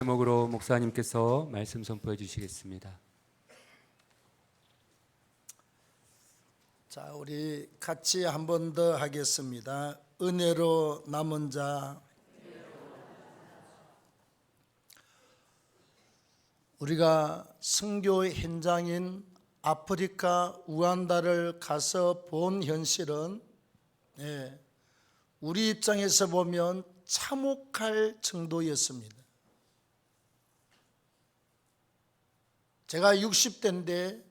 제목으로 목사님께서 말씀 선포해 주시겠습니다. 자, 우리 같이 한 번 더 하겠습니다. 은혜로 남은 자. 우리가 선교 현장인 아프리카 우간다를 가서 본 현실은 우리 입장에서 보면 참혹할 정도였습니다. 제가 60대인데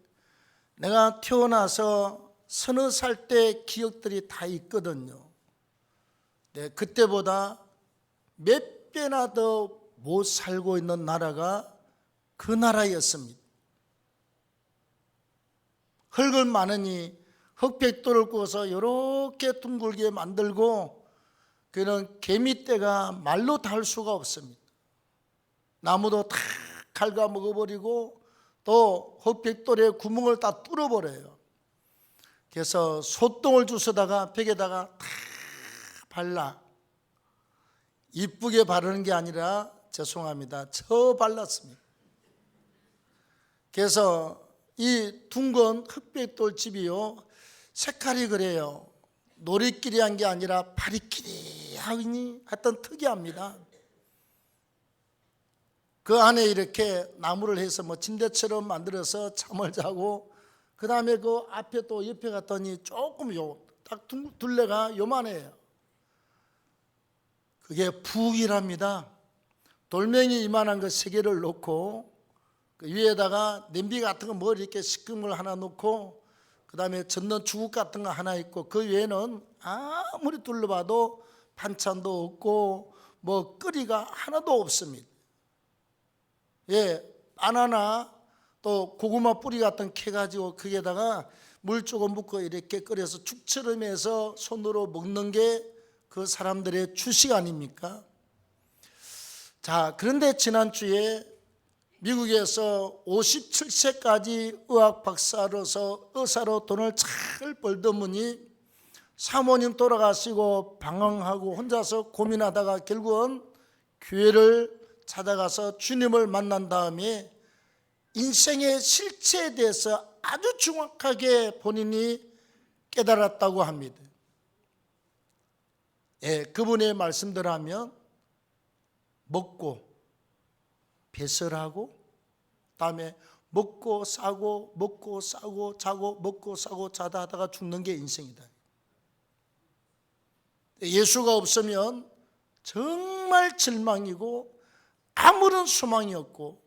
내가 태어나서 서너 살 때 기억들이 다 있거든요. 그때보다 몇 배나 더 못 살고 있는 나라가 그 나라였습니다. 흙을 많으니 흙백돌을 구워서 이렇게 둥글게 만들고 그는 개미떼가 말로 닿을 수가 없습니다. 나무도 다 갉아 먹어버리고 또 흙백돌에 구멍을 다 뚫어버려요. 그래서 소똥을 주워다가 벽에다가 다 발라. 이쁘게 바르는 게 아니라 죄송합니다, 저 발랐습니다. 그래서 이 둥근 흙백돌 집이요, 색깔이 그래요. 노리끼리 한 게 아니라 바리끼리 하니 하여튼 특이합니다. 그 안에 이렇게 나무를 해서 침대처럼 만들어서 잠을 자고, 그 다음에 그 앞에 또 옆에 갔더니 조금 딱 둘레가 요만해요. 그게 북이랍니다. 돌멩이 이만한 거 3개를 놓고 그 위에다가 냄비 같은 거 뭐 이렇게 시큰 걸 하나 놓고 그 다음에 젓는 주걱 같은 거 하나 있고, 그 외에는 아무리 둘러봐도 반찬도 없고 뭐 끓이가 하나도 없습니다. 바나나 또 고구마 뿌리 같은 캐가지고 거기에다가 물 조금 붓고 이렇게 끓여서 죽처럼 해서 손으로 먹는 게 그 사람들의 주식 아닙니까? 자, 그런데 지난주에 미국에서 57세까지 의학 박사로서 의사로 돈을 잘 벌던 분이 사모님 돌아가시고 방황하고 혼자서 고민하다가 결국은 교회를 찾아가서 주님을 만난 다음에 인생의 실체에 대해서 아주 정확하게 본인이 깨달았다고 합니다. 그분의 말씀대로 하면 먹고 배설하고 다음에 먹고 싸고 먹고 싸고 자고 먹고 싸고 자다 하다가 죽는 게 인생이다. 예수가 없으면 정말 절망이고 아무런 소망이 없고,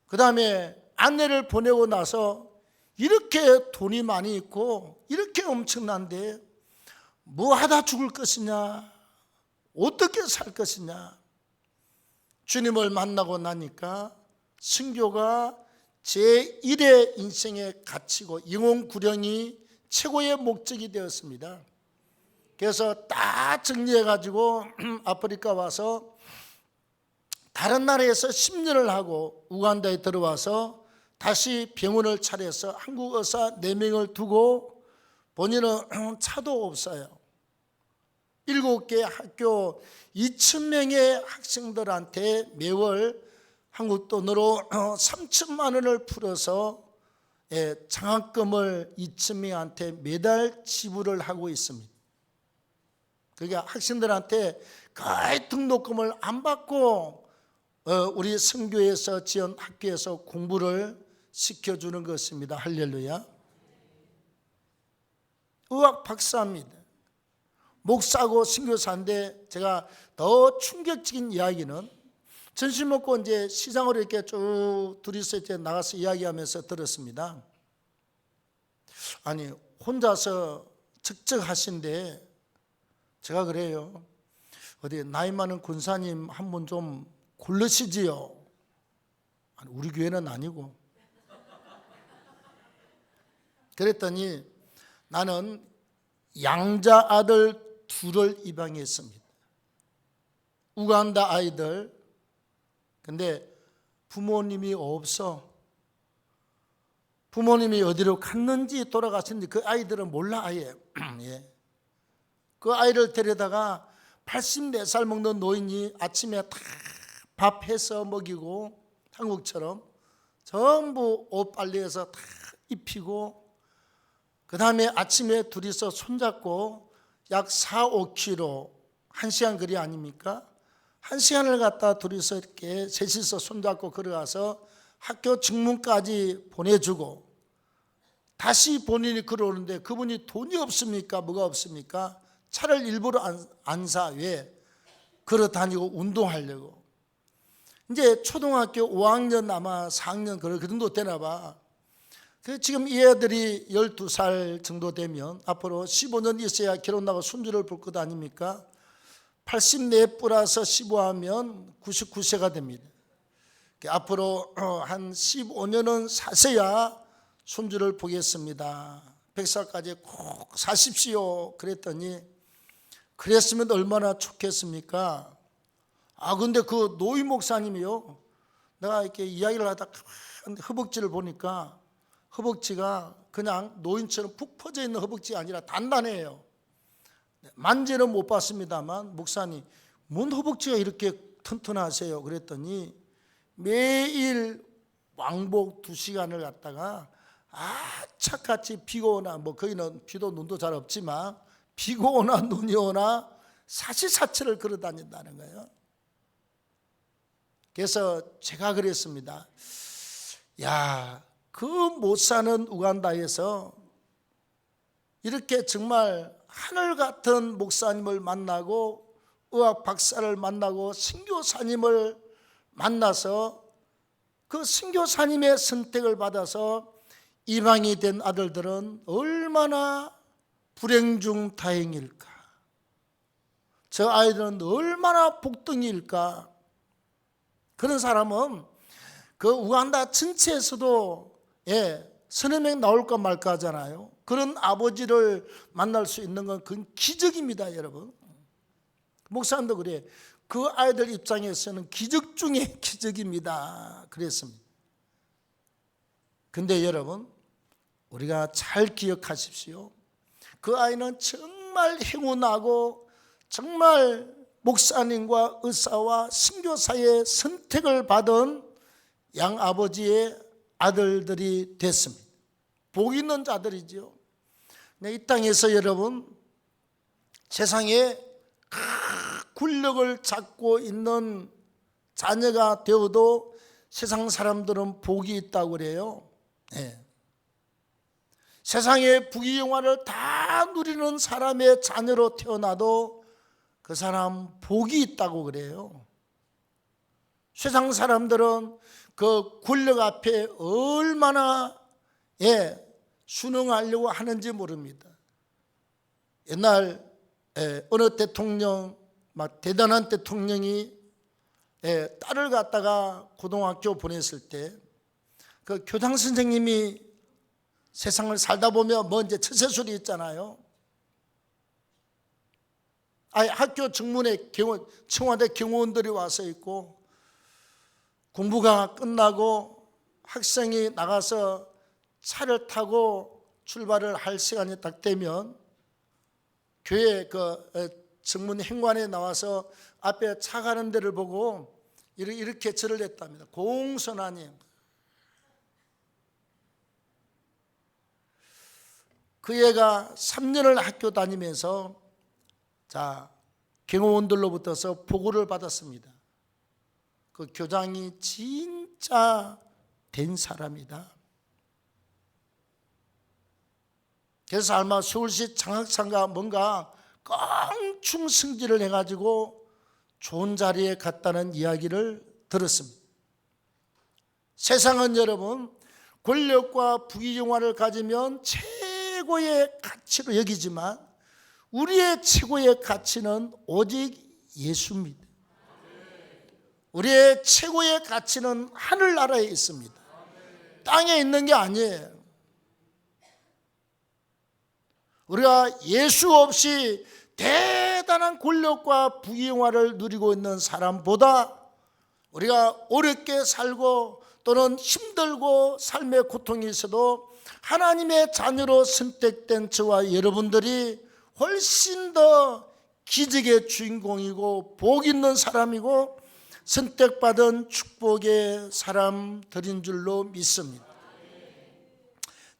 그 다음에 아내를 보내고 나서 이렇게 돈이 많이 있고 이렇게 엄청난데 뭐 하다 죽을 것이냐, 어떻게 살 것이냐. 주님을 만나고 나니까 선교가 제1의 인생의 가치고 영혼 구령이 최고의 목적이 되었습니다. 그래서 딱 정리해가지고 아프리카 와서 다른 나라에서 10년을 하고 우간다에 들어와서 다시 병원을 차려서 한국 의사 4명을 두고 본인은 차도 없어요. 7개 학교 2,000명의 학생들한테 매월 한국 돈으로 3천만 원을 풀어서 장학금을 2,000명한테 매달 지불을 하고 있습니다. 그러니까 학생들한테 거의 등록금을 안 받고 우리 선교에서 지은 학교에서 공부를 시켜주는 것입니다. 할렐루야. 의학 박사입니다. 목사고 선교사인데, 제가 더 충격적인 이야기는 점심 먹고 이제 시장으로 이렇게 쭉 둘이서 이제 나가서 이야기하면서 들었습니다. 아니, 혼자서 적적하신데 제가 그래요. 어디 나이 많은 군사님 한 분 좀 고르시지요. 아니, 우리 교회는 아니고. 그랬더니 나는 양자 아들 2를 입양했습니다. 우간다 아이들. 근데 부모님이 없어. 부모님이 어디로 갔는지 돌아가셨는지 그 아이들은 몰라 아예. 그 아이를 데려다가 84살 먹는 노인이 아침에 다 밥 해서 먹이고 한국처럼 전부 옷 빨래해서 다 입히고 그 다음에 아침에 둘이서 손잡고 약 4, 5km 1시간 거리 아닙니까? 1시간을 갖다 둘이서 이렇게 셋이서 손잡고 걸어가서 학교 정문까지 보내주고 다시 본인이 걸어오는데 그분이 돈이 없습니까? 뭐가 없습니까? 차를 일부러 안 사. 왜? 걸어 다니고 운동하려고. 이제 초등학교 5학년 아마 4학년 그 정도 되나 봐. 지금 이 애들이 12살 정도 되면 앞으로 15년 있어야 결혼하고 손주를 볼 것 아닙니까? 84 플러스 15하면 99세가 됩니다. 앞으로 한 15년은 사셔야 손주를 보겠습니다. 100살까지 꼭 사십시오. 그랬더니 그랬으면 얼마나 좋겠습니까? 근데 그 노인 목사님이요. 내가 이렇게 이야기를 하다 허벅지를 보니까 허벅지가 그냥 노인처럼 푹 퍼져 있는 허벅지가 아니라 단단해요. 만지는 못 봤습니다만 목사님 뭔 허벅지가 이렇게 튼튼하세요? 그랬더니 매일 왕복 2시간을 갔다가 착같이 비가 오나 뭐 거기는 비도 눈도 잘 없지만 비가 오나 눈이 오나 사시사철을 걸어 다닌다는 거예요. 그래서 제가 그랬습니다. 그 못 사는 우간다에서 이렇게 정말 하늘 같은 목사님을 만나고 의학 박사를 만나고 선교사님을 만나서 그 선교사님의 선택을 받아서 이방이 된 아들들은 얼마나 불행 중 다행일까? 저 아이들은 얼마나 복덩이일까? 그런 사람은 그 우간다 전체에서도 서너 명 나올까 말까 하잖아요. 그런 아버지를 만날 수 있는 건 그건 기적입니다, 여러분. 목사님도 그래. 그 아이들 입장에서는 기적 중에 기적입니다. 그랬습니다. 근데 여러분, 우리가 잘 기억하십시오. 그 아이는 정말 행운하고 정말 목사님과 의사와 선교사의 선택을 받은 양아버지의 아들들이 됐습니다. 복 있는 자들이죠. 이 땅에서 여러분 세상에 권력을 잡고 있는 자녀가 되어도 세상 사람들은 복이 있다고 그래요. 세상의 부귀영화를 다 누리는 사람의 자녀로 태어나도 그 사람 복이 있다고 그래요. 세상 사람들은 그 권력 앞에 얼마나 순응하려고 하는지 모릅니다. 옛날 어느 대통령, 막 대단한 대통령이 딸을 갖다가 고등학교 보냈을 때 그 교장 선생님이 세상을 살다 보면 뭐 이제 처세술이 있잖아요. 학교 정문에 청와대 경호원들이 와서 있고 공부가 끝나고 학생이 나가서 차를 타고 출발을 할 시간이 딱 되면 교회 그 정문 행관에 나와서 앞에 차 가는 데를 보고 이렇게 절을 했답니다. 공손하님. 그 애가 3년을 학교 다니면서 경호원들로부터서 보고를 받았습니다. 그 교장이 진짜 된 사람이다. 그래서 아마 서울시 장학상가 뭔가 껑충 승진을 해가지고 좋은 자리에 갔다는 이야기를 들었습니다. 세상은 여러분 권력과 부귀영화를 가지면 최고의 가치로 여기지만 우리의 최고의 가치는 오직 예수입니다. 우리의 최고의 가치는 하늘나라에 있습니다. 땅에 있는 게 아니에요. 우리가 예수 없이 대단한 권력과 부귀영화를 누리고 있는 사람보다 우리가 어렵게 살고 또는 힘들고 삶의 고통이 있어도 하나님의 자녀로 선택된 저와 여러분들이 훨씬 더 기적의 주인공이고 복 있는 사람이고 선택받은 축복의 사람들인 줄로 믿습니다.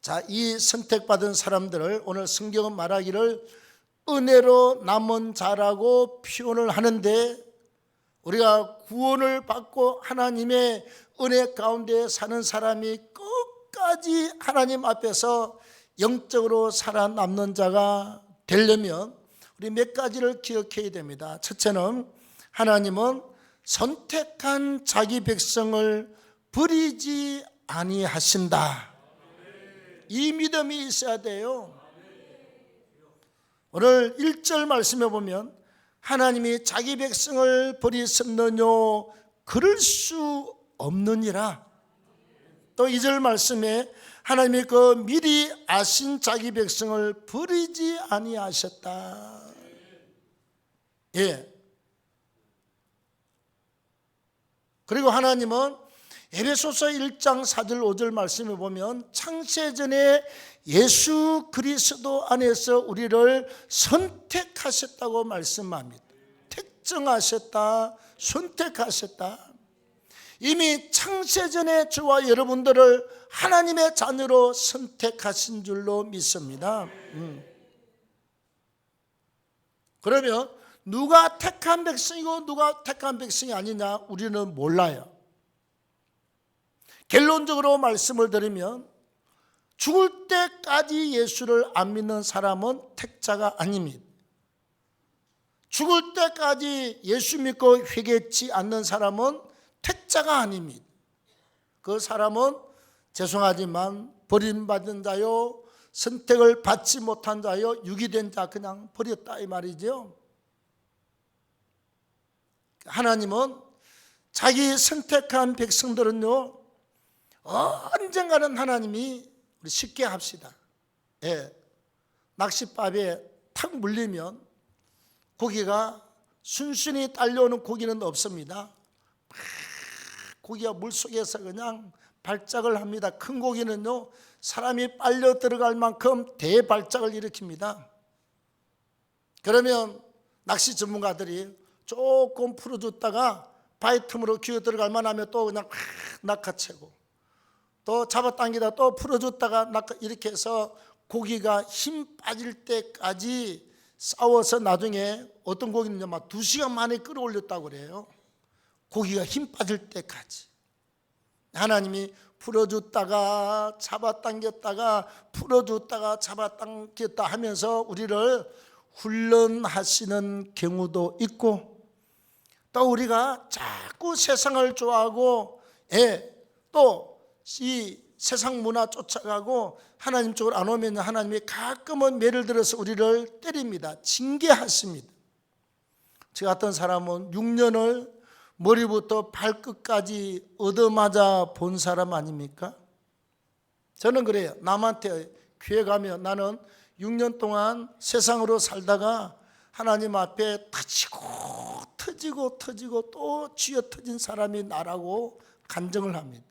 자, 이 선택받은 사람들을 오늘 성경은 말하기를 은혜로 남은 자라고 표현을 하는데, 우리가 구원을 받고 하나님의 은혜 가운데 사는 사람이 끝까지 하나님 앞에서 영적으로 살아남는 자가 되려면 우리 몇 가지를 기억해야 됩니다. 첫째는 하나님은 선택한 자기 백성을 버리지 아니하신다. 이 믿음이 있어야 돼요. 오늘 1절 말씀에 보면 하나님이 자기 백성을 버리셨느뇨 그럴 수 없느니라. 또 2절 말씀에 하나님이 그 미리 아신 자기 백성을 버리지 아니하셨다. 예. 그리고 하나님은 에베소서 1장 4절 5절 말씀에 보면 창세전에 예수 그리스도 안에서 우리를 선택하셨다고 말씀합니다. 택정하셨다, 선택하셨다. 이미 창세전에 저와 여러분들을 하나님의 자녀로 선택하신 줄로 믿습니다. 그러면 누가 택한 백성이고 누가 택한 백성이 아니냐 우리는 몰라요. 결론적으로 말씀을 드리면 죽을 때까지 예수를 안 믿는 사람은 택자가 아닙니다. 죽을 때까지 예수 믿고 회개치 않는 사람은 택자가 아닙니다. 그 사람은 죄송하지만 버림받은 자요, 선택을 받지 못한 자요, 유기된 자 그냥 버렸다 이 말이죠. 하나님은 자기 선택한 백성들은요 언젠가는 하나님이 우리 쉽게 합시다. 예, 낚싯밥에 탁 물리면 고기가 순순히 딸려오는 고기는 없습니다. 고기가 물속에서 그냥 발작을 합니다. 큰 고기는요 사람이 빨려 들어갈 만큼 대발작을 일으킵니다. 그러면 낚시 전문가들이 조금 풀어줬다가 바위 틈으로 기어 들어갈 만하면 또 그냥 낚아채고, 또 잡아당기다 또 풀어줬다가 이렇게 해서 고기가 힘 빠질 때까지 싸워서 나중에 어떤 고기는요 막 2시간 만에 끌어올렸다고 그래요. 고기가 힘 빠질 때까지. 하나님이 풀어줬다가 잡아당겼다가 풀어줬다가 잡아당겼다 하면서 우리를 훈련하시는 경우도 있고, 또 우리가 자꾸 세상을 좋아하고 또 이 세상 문화 쫓아가고 하나님 쪽으로 안 오면 하나님이 가끔은 매를 들어서 우리를 때립니다. 징계하십니다. 저 같은 사람은 6년을 머리부터 발끝까지 얻어맞아 본 사람 아닙니까? 저는 그래요. 남한테 교회 가면 나는 6년 동안 세상으로 살다가 하나님 앞에 터지고 또 쥐어 터진 사람이 나라고 간증을 합니다.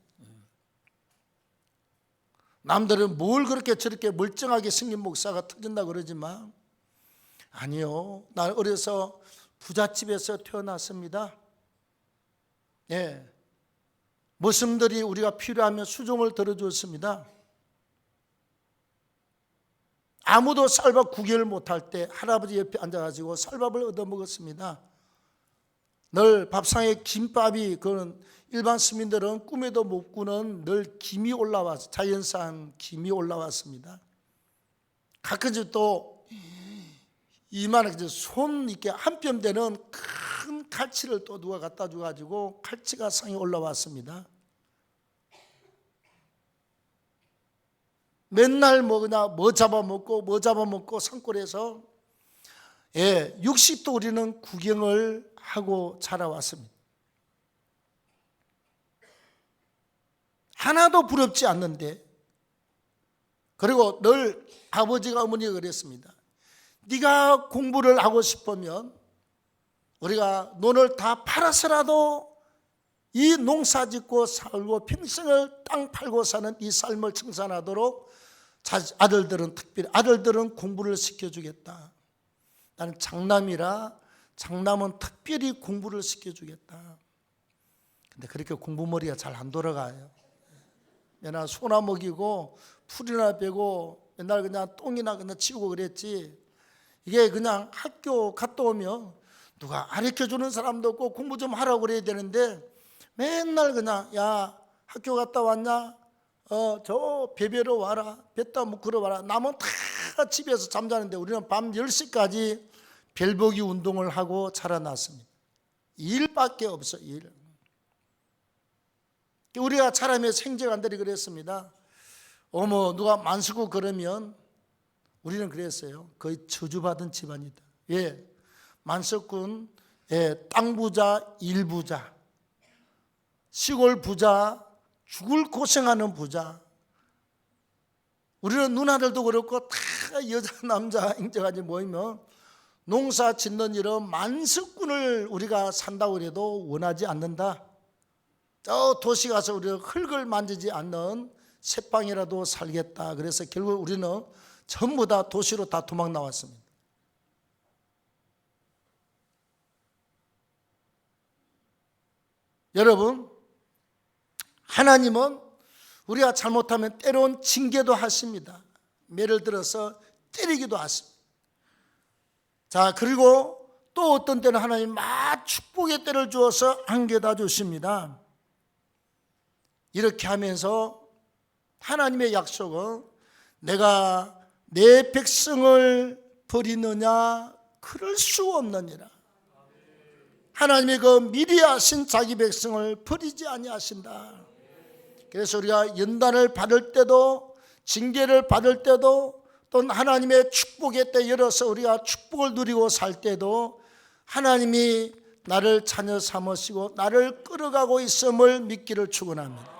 남들은 뭘 그렇게 저렇게 멀쩡하게 생긴 목사가 터진다 그러지만 아니요, 난 어려서 부잣집에서 태어났습니다. 예, 머슴들이 우리가 필요하면 수종을 들어줬습니다. 아무도 쌀밥 구경을 못할 때 할아버지 옆에 앉아가지고 쌀밥을 얻어먹었습니다. 늘 밥상에 김밥이, 그건 일반 시민들은 꿈에도 못 꾸는 늘 김이 올라왔어요. 자연산 김이 올라왔습니다. 가끔씩 또 이만하게 손 이렇게 한 뼘 되는 큰 갈치를 또 누가 갖다 줘가지고 갈치가 상에 올라왔습니다. 맨날 뭐 잡아먹고 산골에서 육식도 우리는 구경을 하고 자라왔습니다. 하나도 부럽지 않는데, 그리고 늘 아버지가 어머니가 그랬습니다. 네가 공부를 하고 싶으면 우리가 논을 다 팔아서라도 이 농사 짓고 살고 평생을 땅 팔고 사는 이 삶을 청산하도록 아들들은 공부를 시켜주겠다. 나는 장남이라 장남은 특별히 공부를 시켜주겠다. 근데 그렇게 공부머리가 잘 안 돌아가요. 맨날 소나 먹이고 풀이나 베고 맨날 그냥 똥이나 그냥 치우고 그랬지. 이게 그냥 학교 갔다 오면 누가 가르쳐주는 사람도 없고 공부 좀 하라고 그래야 되는데 맨날 그냥 야 학교 갔다 왔냐? 저 배배로 와라. 뱉다 묶으러 와라. 남은 다 집에서 잠자는데 우리는 밤 10시까지 별보기 운동을 하고 자라났습니다. 일밖에 없어, 일. 우리가 자라며 생제관들이 그랬습니다. 어머 누가 만수고 그러면 우리는 그랬어요. 거의 저주받은 집안이다. 왜? 만석군 땅 부자, 일 부자, 시골 부자, 죽을 고생하는 부자. 우리는 누나들도 그렇고 다 여자 남자 인정하지 모이면 농사 짓는 일은 만석군을 우리가 산다고 해도 원하지 않는다. 저 도시 가서 우리가 흙을 만지지 않는 새방이라도 살겠다. 그래서 결국 우리는 전부 다 도시로 다 도망 나왔습니다. 여러분, 하나님은 우리가 잘못하면 때론 징계도 하십니다. 예를 들어서 때리기도 하십니다. 자, 그리고 또 어떤 때는 하나님 막 축복의 때를 주어서 안겨다 주십니다. 이렇게 하면서 하나님의 약속은 내가 내 백성을 버리느냐 그럴 수 없느니라. 하나님의 그 미리 하신 자기 백성을 버리지 아니하신다. 그래서 우리가 연단을 받을 때도 징계를 받을 때도 또 하나님의 축복의 때 열어서 우리가 축복을 누리고 살 때도 하나님이 나를 자녀 삼으시고 나를 끌어가고 있음을 믿기를 축원합니다.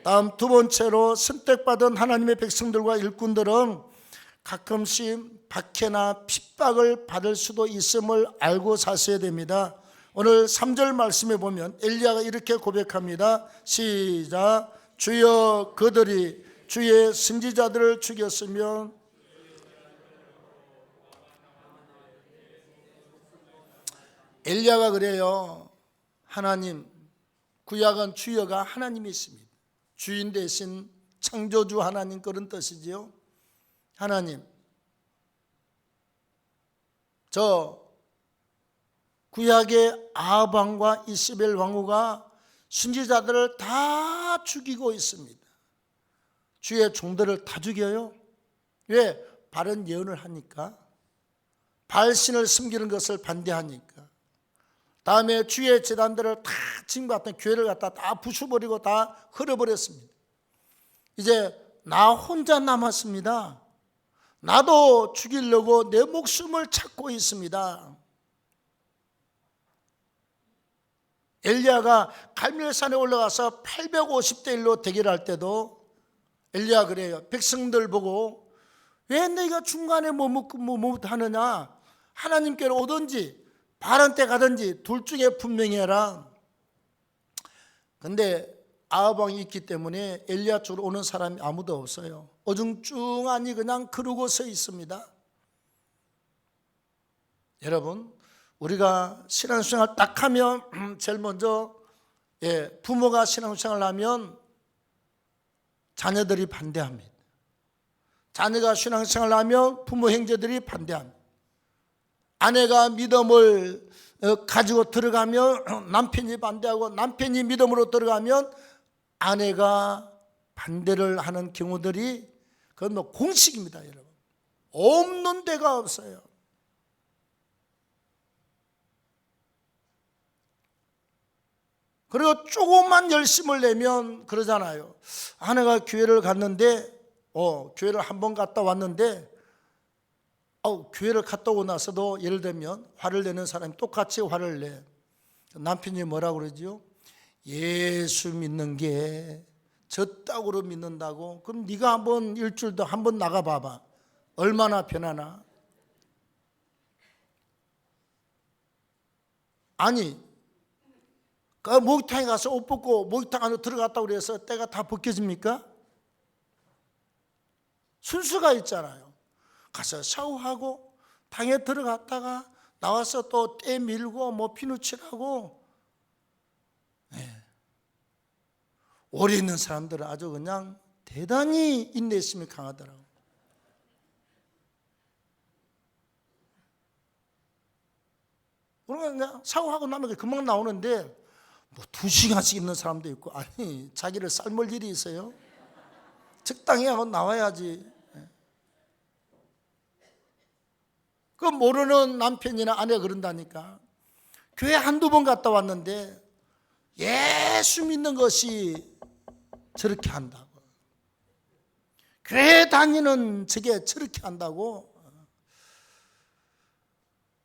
다음 두 번째로 선택받은 하나님의 백성들과 일꾼들은 가끔씩 박해나 핍박을 받을 수도 있음을 알고 사셔야 됩니다. 오늘 3절 말씀에 보면 엘리야가 이렇게 고백합니다. 시작. 주여 그들이 주의 선지자들을 죽였으면 엘리야가 그래요. 하나님, 구약은 주여가 하나님이 있습니다. 주인 대신 창조주 하나님 그런 뜻이지요. 하나님, 저 구약의 아합 왕과 이스벨 왕후가 선지자들을 다 죽이고 있습니다. 주의 종들을 다 죽여요. 왜? 바른 예언을 하니까, 바알신을 섬기는 것을 반대하니까. 다음에 주의 제단들을 다 지금 같은 교회를 갖다 다 부숴버리고 다 흘려버렸습니다. 이제 나 혼자 남았습니다. 나도 죽이려고 내 목숨을 찾고 있습니다. 엘리야가 갈멜산에 올라가서 850대 1로 대결할 때도 엘리야 그래요. 백성들 보고 왜 너희가 중간에 못하느냐. 하나님께로 오든지 바른 때 가든지 둘 중에 분명히 해라. 근데 아합 왕이 있기 때문에 엘리야 쪽으로 오는 사람이 아무도 없어요. 어중중하니 그냥 그러고 서 있습니다. 여러분, 우리가 신앙생활 딱 하면 제일 먼저 부모가 신앙생활을 하면 자녀들이 반대합니다. 자녀가 신앙생활을 하면 부모 형제들이 반대합니다. 아내가 믿음을 가지고 들어가면 남편이 반대하고 남편이 믿음으로 들어가면 아내가 반대를 하는 경우들이 그건 뭐 공식입니다, 여러분. 없는 데가 없어요. 그리고 조금만 열심을 내면 그러잖아요. 아내가 교회를 갔는데 교회를 한 번 갔다 왔는데 교회를 갔다 오고 나서도 예를 들면 화를 내는 사람이 똑같이 화를 내. 남편이 뭐라고 그러죠? 예수 믿는 게 저 땅으로 믿는다고? 그럼 네가 한번 일주일도 한번 나가봐봐. 얼마나 변하나? 아니, 그 목욕탕에 가서 옷 벗고 목욕탕 안으로 들어갔다고 그래서 때가 다 벗겨집니까? 순수가 있잖아요. 가서 샤워하고 방에 들어갔다가 나와서 또 때 밀고 뭐 피누칠하고 오래 있는 사람들은 아주 그냥 대단히 인내심이 강하더라고. 우리가 그냥 사고하고 나면 금방 나오는데 뭐 2시간씩 있는 사람도 있고, 아니 자기를 삶을 일이 있어요? 적당히 하고 나와야지. 그 모르는 남편이나 아내가 그런다니까. 교회 한두 번 갔다 왔는데 예수 믿는 것이 저렇게 한다고, 교회 다니는 저게 저렇게 한다고.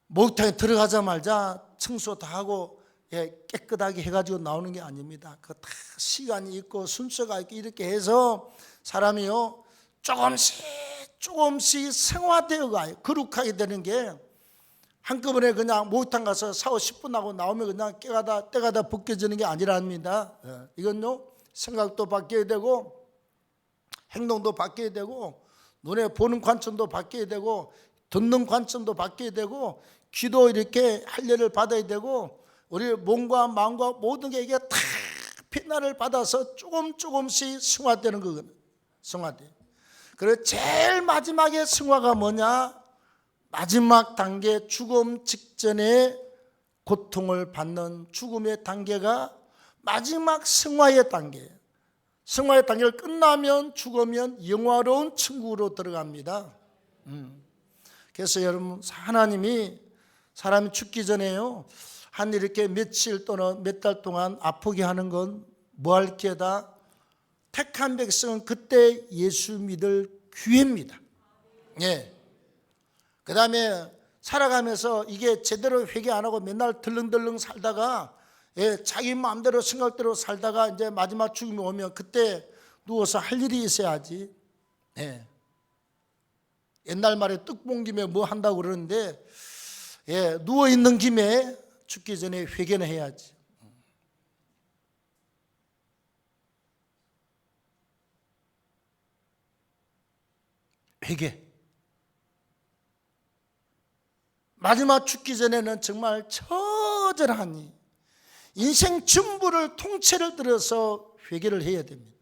목욕탕에 들어가자마자 청소 다 하고 깨끗하게 해가지고 나오는 게 아닙니다. 그 다 시간이 있고 순서가 있고 이렇게 해서 사람이요 조금씩 생화되어 가요. 거룩하게 되는 게 한꺼번에 그냥 목욕탕 가서 샤워 10분 하고 나오면 그냥 때가 다 벗겨지는 게 아니랍니다. 이건요 생각도 바뀌어야 되고 행동도 바뀌어야 되고 눈에 보는 관점도 바뀌어야 되고 듣는 관점도 바뀌어야 되고 귀도 이렇게 할례를 받아야 되고 우리 몸과 마음과 모든 게 이게 다 빛나를 받아서 조금씩 승화되는 거거든요. 승화돼. 그래서 제일 마지막에 승화가 뭐냐? 마지막 단계, 죽음 직전에 고통을 받는 죽음의 단계가 마지막 승화의 단계예요. 승화의 단계를 끝나면 죽으면 영화로운 천국으로 들어갑니다. 그래서 여러분, 하나님이 사람이 죽기 전에요 한 이렇게 며칠 또는 몇 달 동안 아프게 하는 건 뭐 할 기회다? 택한 백성은 그때 예수 믿을 기회입니다. 예. 그 다음에 살아가면서 이게 제대로 회개 안 하고 맨날 덜렁덜렁 살다가 자기 마음대로 생각대로 살다가 이제 마지막 죽음이 오면 그때 누워서 할 일이 있어야지. 옛날 말에 떡 본 김에 뭐 한다고 그러는데 누워있는 김에 죽기 전에 회개는 해야지. 회개. 마지막 죽기 전에는 정말 처절하니 인생 전부를 통째를 들어서 회개를 해야 됩니다.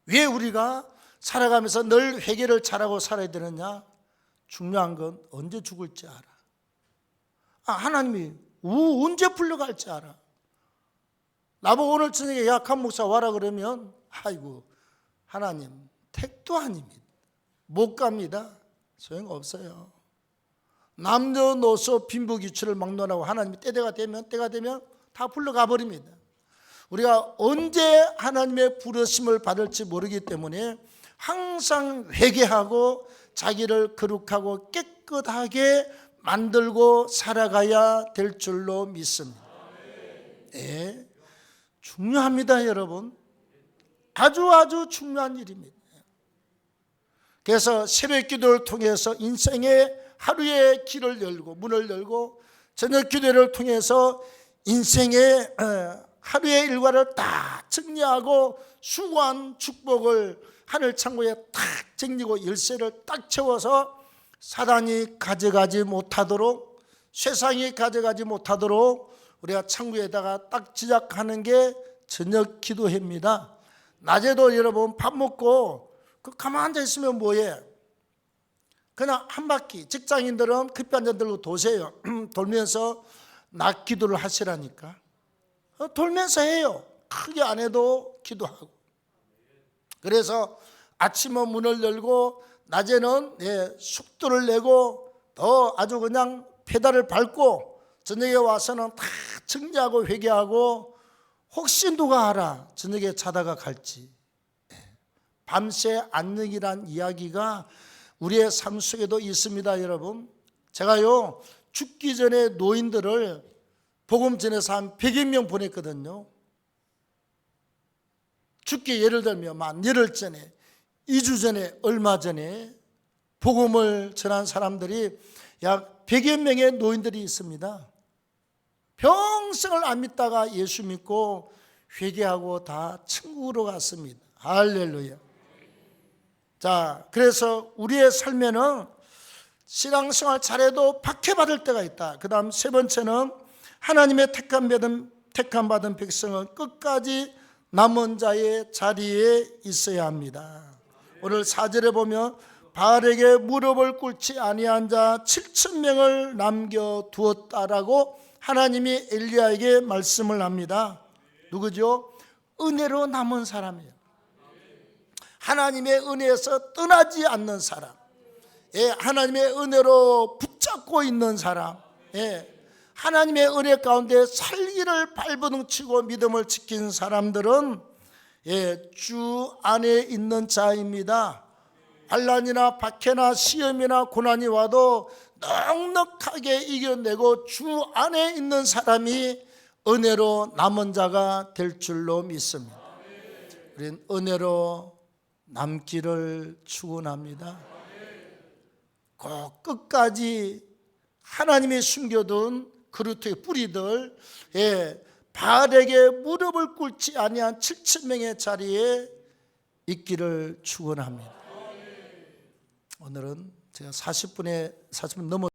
왜 우리가 살아가면서 늘 회개를 잘하고 살아야 되느냐? 중요한 건 언제 죽을지 알아. 하나님이 언제 불러갈지 알아. 나보고 오늘 저녁에 약한 목사 와라 그러면 아이고 하나님 택도 아닙니다. 못 갑니다. 소용없어요. 남녀노소 빈부귀추를 막론하고 하나님이 때가 되면 다 불러가 버립니다. 우리가 언제 하나님의 부르심을 받을지 모르기 때문에 항상 회개하고 자기를 거룩하고 깨끗하게 만들고 살아가야 될 줄로 믿습니다. 중요합니다, 여러분. 아주 중요한 일입니다. 그래서 새벽 기도를 통해서 인생의 하루의 길을 열고 문을 열고 저녁 기도를 통해서 인생의 하루의 일과를 다 정리하고 수고한 축복을 하늘 창고에 딱 정리고 열쇠를 딱 채워서 사단이 가져가지 못하도록, 세상이 가져가지 못하도록 우리가 창고에다가 딱 지작하는 게 저녁 기도회입니다. 낮에도 여러분 밥 먹고 가만 앉아 있으면 뭐해? 그냥 한 바퀴, 직장인들은 커피 한 잔 들고 도세요. 돌면서 낮 기도를 하시라니까. 돌면서 해요. 크게 안 해도 기도하고. 그래서 아침은 문을 열고 낮에는 속도를 내고 더 아주 그냥 페달을 밟고 저녁에 와서는 다 정리하고 회개하고 혹시 누가 알아 저녁에 자다가 갈지. 밤새 안녕이란 이야기가 우리의 삶 속에도 있습니다, 여러분. 제가요 죽기 전에 노인들을 복음 전에서 한 100여 명 보냈거든요. 죽기 예를 들면 만 열흘 전에, 2주 전에, 얼마 전에 복음을 전한 사람들이 약 100여 명의 노인들이 있습니다. 평생을 안 믿다가 예수 믿고 회개하고 다 천국으로 갔습니다. 할렐루야. 자, 그래서 우리의 삶에는 신앙생활 잘해도 박해받을 때가 있다. 그 다음 세 번째는 하나님의 택함 받은 백성은 끝까지 남은 자의 자리에 있어야 합니다. 오늘 4절에 보면 바알에게 무릎을 꿇지 아니한 자 7,000명을 남겨두었다라고 하나님이 엘리야에게 말씀을 합니다. 누구죠? 은혜로 남은 사람이에요. 하나님의 은혜에서 떠나지 않는 사람, 하나님의 은혜로 붙잡고 있는 사람, 하나님의 은혜 가운데 살기를 발버둥치고 믿음을 지킨 사람들은 주 안에 있는 자입니다. 환난이나 박해나 시험이나 고난이 와도 넉넉하게 이겨내고 주 안에 있는 사람이 은혜로 남은 자가 될 줄로 믿습니다. 우리는 은혜로 남기를 축원합니다. 꼭 끝까지 하나님이 숨겨둔 그루트의 뿌리들, 바알에게 무릎을 꿇지 아니한 7,000명의 자리에 있기를 축원합니다. 오늘은 제가 40분 넘어